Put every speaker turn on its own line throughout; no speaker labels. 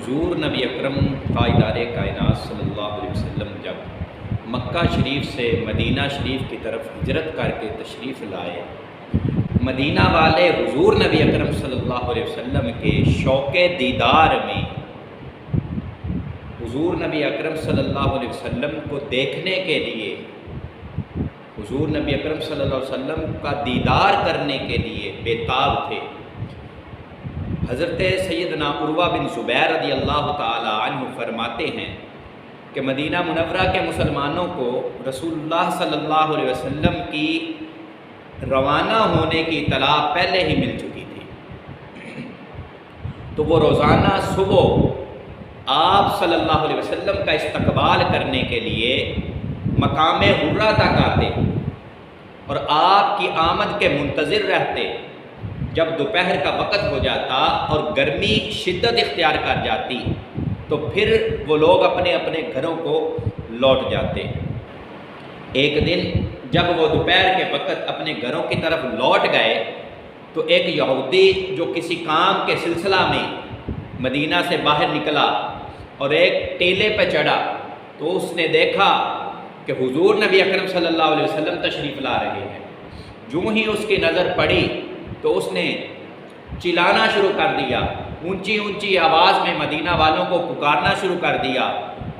حضور نبی اکرم تاجدار کائنات صلی اللہ علیہ وسلم جب مکہ شریف سے مدینہ شریف کی طرف ہجرت کر کے تشریف لائے، مدینہ والے حضور نبی اکرم صلی اللہ علیہ وسلم کے شوق دیدار میں حضور نبی اکرم صلی اللہ علیہ وسلم کو دیکھنے کے لیے، حضور نبی اکرم صلی اللہ علیہ وسلم کا دیدار کرنے کے لیے بے تاب تھے۔ حضرت سیدنا عروہ بن زبیر رضی اللہ تعالی عنہ فرماتے ہیں کہ مدینہ منورہ کے مسلمانوں کو رسول اللہ صلی اللہ علیہ وسلم کی روانہ ہونے کی اطلاع پہلے ہی مل چکی تھی، تو وہ روزانہ صبح آپ صلی اللہ علیہ وسلم کا استقبال کرنے کے لیے مقام حرہ تک آتے اور آپ کی آمد کے منتظر رہتے۔ جب دوپہر کا وقت ہو جاتا اور گرمی شدت اختیار کر جاتی تو پھر وہ لوگ اپنے اپنے گھروں کو لوٹ جاتے۔ ایک دن جب وہ دوپہر کے وقت اپنے گھروں کی طرف لوٹ گئے تو ایک یہودی جو کسی کام کے سلسلہ میں مدینہ سے باہر نکلا اور ایک ٹیلے پہ چڑھا تو اس نے دیکھا کہ حضور نبی اکرم صلی اللہ علیہ وسلم تشریف لا رہے ہیں۔ جو ہی اس کی نظر پڑی تو اس نے چلانا شروع کر دیا، اونچی اونچی آواز میں مدینہ والوں کو پکارنا شروع کر دیا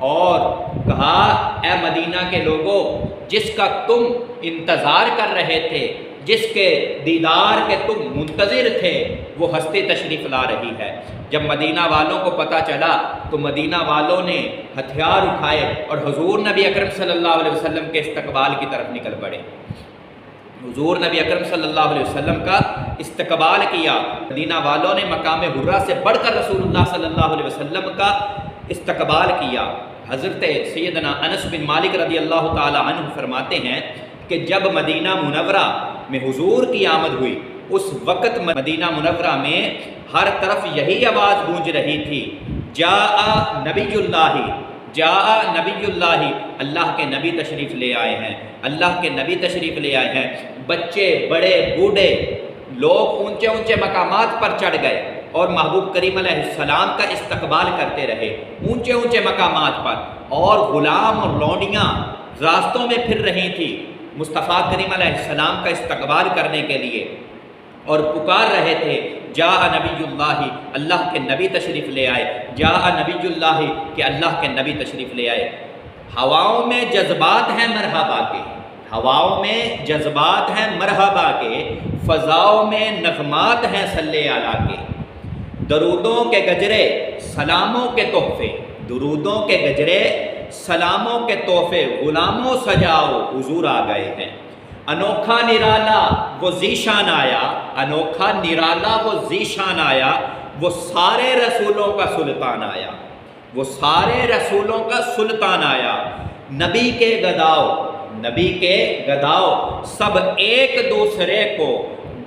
اور کہا، اے مدینہ کے لوگوں، جس کا تم انتظار کر رہے تھے، جس کے دیدار کے تم منتظر تھے، وہ ہستی تشریف لا رہی ہے۔ جب مدینہ والوں کو پتہ چلا تو مدینہ والوں نے ہتھیار اٹھائے اور حضور نبی اکرم صلی اللہ علیہ وسلم کے استقبال کی طرف نکل پڑے۔ حضور نبی اکرم صلی اللہ علیہ وسلم کا استقبال کیا۔ مدینہ والوں نے مقام حرہ سے بڑھ کر رسول اللہ صلی اللہ علیہ وسلم کا استقبال کیا۔ حضرت سیدنا انس بن مالک رضی اللہ تعالی عنہ فرماتے ہیں کہ جب مدینہ منورہ میں حضور کی آمد ہوئی، اس وقت مدینہ منورہ میں ہر طرف یہی آواز گونج رہی تھی، جاء نبی اللہ، جاء نبی اللہ، اللہ کے نبی تشریف لے آئے ہیں، اللہ کے نبی تشریف لے آئے ہیں۔ بچے، بڑے، بوڑھے لوگ اونچے اونچے مقامات پر چڑھ گئے اور محبوب کریم علیہ السلام کا استقبال کرتے رہے اونچے اونچے مقامات پر، اور غلام اور لونڈیاں راستوں میں پھر رہی تھیں مصطفیٰ کریم علیہ السلام کا استقبال کرنے کے لیے اور پکار رہے تھے، جاء نبی اللہ، اللہ کے نبی تشریف لے آئے، جاء نبی اللہ، کہ اللہ کے نبی تشریف لے آئے۔ ہواؤں میں جذبات ہیں مرحبا کے، ہواؤں میں جذبات ہیں مرحبا کے، فضاؤں میں نغمات ہیں صلی اللہ کے۔ درودوں کے گجرے سلاموں کے تحفے، درودوں کے گجرے سلاموں کے تحفے، غلاموں سجاؤ حضور آ گئے ہیں۔ انوکھا نرالا وہ ذیشان آیا، انوکھا نرالا وہ ذیشان آیا، وہ سارے رسولوں کا سلطان آیا، وہ سارے رسولوں کا سلطان آیا۔ نبی کے گداؤ، نبی کے گداؤ، سب ایک دوسرے کو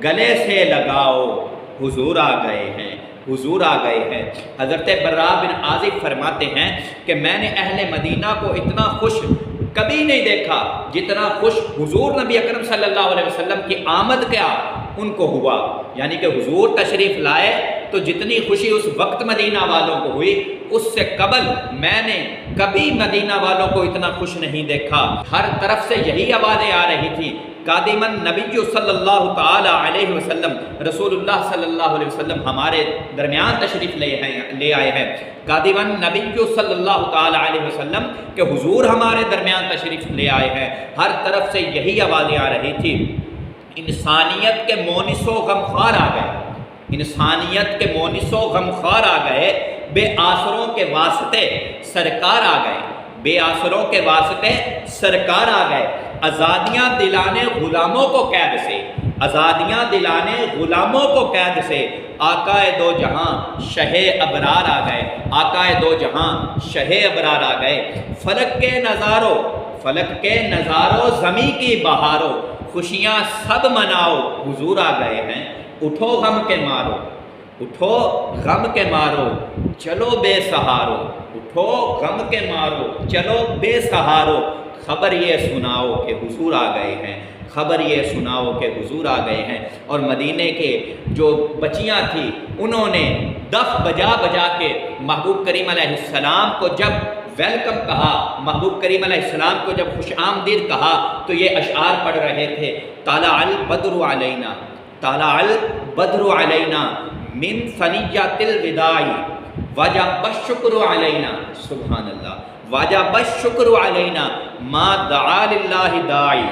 گلے سے لگاؤ، حضور آ گئے ہیں، حضور آ گئے ہیں۔ حضرت براء بن عازب فرماتے ہیں کہ میں نے اہل مدینہ کو اتنا خوش کبھی نہیں دیکھا جتنا خوش حضور نبی اکرم صلی اللہ علیہ وسلم کی آمد کا ان کو ہوا، یعنی کہ حضور تشریف لائے تو جتنی خوشی اس وقت مدینہ والوں کو ہوئی، اس سے قبل میں نے کبھی مدینہ والوں کو اتنا خوش نہیں دیکھا۔ ہر طرف سے یہی آوازیں آ رہی تھی، قادم النبی صلی اللہ تعالی علیہ وسلم، رسول اللہ صلی اللہ علیہ وسلم ہمارے درمیان تشریف لے آئے ہیں، قادم النبی صلی اللہ تعالی علیہ وسلم کہ حضور ہمارے درمیان تشریف لے آئے ہیں۔ ہر طرف سے یہی آوازیں آ رہی تھی۔ انسانیت کے مونس و غمخوار آ گئے، انسانیت کے مونس و غمخوار آ گئے، بے آسروں کے واسطے سرکار آ گئے، بے آسروں کے واسطے سرکار آ گئے۔ آزادیاں دلانے غلاموں کو قید سے، آزادیاں دلانے غلاموں کو قید سے، آقا دو جہاں شہ ابرار آ گئے، آقا دو جہاں شہ ابرار آ گئے۔ فلک کے نظاروں، فلک کے نظاروں، زمیں کی بہاروں، خوشیاں سب مناؤ، حضور آ گئے ہیں۔ اٹھو غم کے مارو، اٹھو غم کے مارو، چلو بے سہارو، اٹھو غم کے مارو، چلو بے سہارو، خبر یہ سناؤ کہ حضور آ گئے ہیں، خبر یہ سناؤ کہ حضور آ گئے ہیں۔ اور مدینے کے جو بچیاں تھیں انہوں نے دف بجا بجا کے محبوب کریم علیہ السلام کو جب ویلکم کہا، محبوب کریم علیہ السلام کو جب خوش آمدید کہا تو یہ اشعار پڑھ رہے تھے، طلع البدر علینا، طلع البدر علینا من ثنیۃ الوداع وجب الشکر علینا، سبحان اللہ، وجب الشکر علینا ما دعا للہ داعی